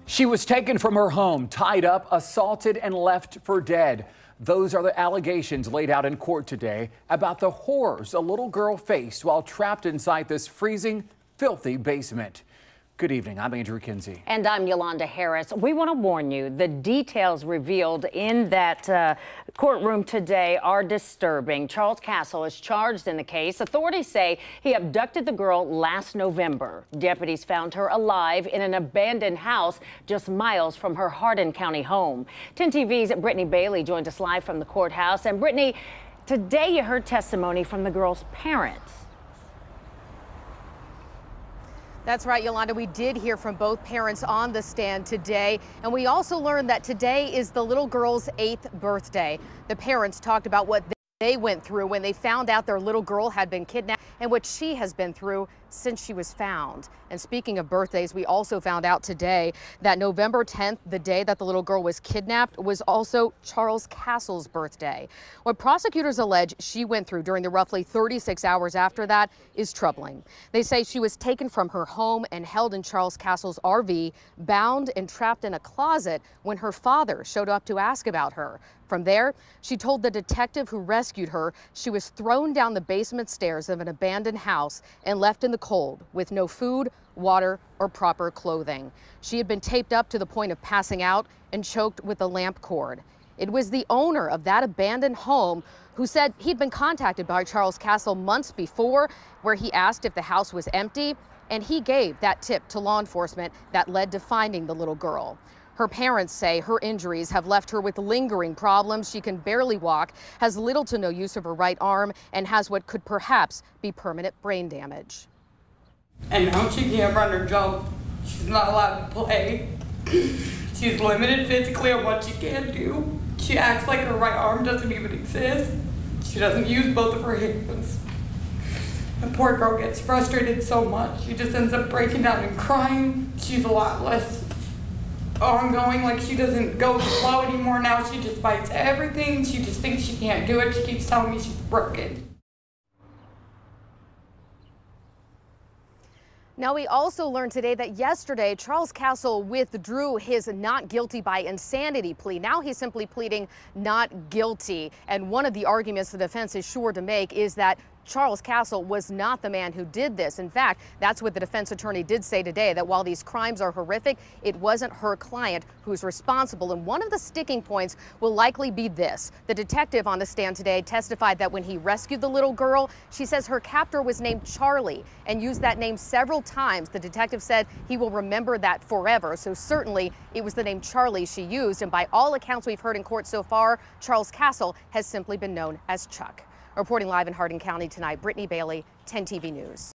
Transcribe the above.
She was taken from her home, tied up, assaulted, and left for dead. Those are the allegations laid out in court today about the horrors a little girl faced while trapped inside this freezing, filthy basement. Good evening. I'm Andrew Kinsey. And I'm Yolanda Harris. We want to warn you, the details revealed in that courtroom today are disturbing. Charles Castle is charged in the case. Authorities say he abducted the girl last November. Deputies found her alive in an abandoned house just miles from her Hardin County home. 10 TV's Brittany Bailey joined us live from the courthouse. And Brittany, today you heard testimony from the girl's parents. That's right, Yolanda. We did hear from both parents on the stand today, and we also learned that today is the little girl's 8th birthday. The parents talked about what they went through when they found out their little girl had been kidnapped and what she has been through since she was found. And speaking of birthdays, we also found out today that November 10th, the day that the little girl was kidnapped, was also Charles Castle's birthday. What prosecutors allege she went through during the roughly 36 hours after that is troubling. They say she was taken from her home and held in Charles Castle's RV, bound and trapped in a closet when her father showed up to ask about her. From there, she told the detective who rescued her she was thrown down the basement stairs of an abandoned house and left in the cold with no food, water, or proper clothing. She had been taped up to the point of passing out and choked with a lamp cord. It was the owner of that abandoned home who said he'd been contacted by Charles Castle months before, where he asked if the house was empty, and he gave that tip to law enforcement that led to finding the little girl. Her parents say her injuries have left her with lingering problems. She can barely walk, has little to no use of her right arm, and has what could perhaps be permanent brain damage. And now she can't run or jump. She's not allowed to play. She's limited physically on what she can do. She acts like her right arm doesn't even exist. She doesn't use both of her hands. The poor girl gets frustrated so much. She just ends up breaking down and crying. She's a lot less ongoing, like she doesn't go with the flow anymore now. She just fights everything. She just thinks she can't do it. She keeps telling me she's broken. Now, we also learned today that yesterday Charles Castle withdrew his not guilty by insanity plea. Now he's simply pleading not guilty. And one of the arguments the defense is sure to make is that Charles Castle was not the man who did this. In fact, that's what the defense attorney did say today, that while these crimes are horrific, it wasn't her client who's responsible. And one of the sticking points will likely be this. The detective on the stand today testified that when he rescued the little girl, she says her captor was named Charlie and used that name several times. The detective said he will remember that forever. So certainly it was the name Charlie she used. And by all accounts we've heard in court so far, Charles Castle has simply been known as Chuck. Reporting live in Hardin County tonight, Brittany Bailey, 10 TV News.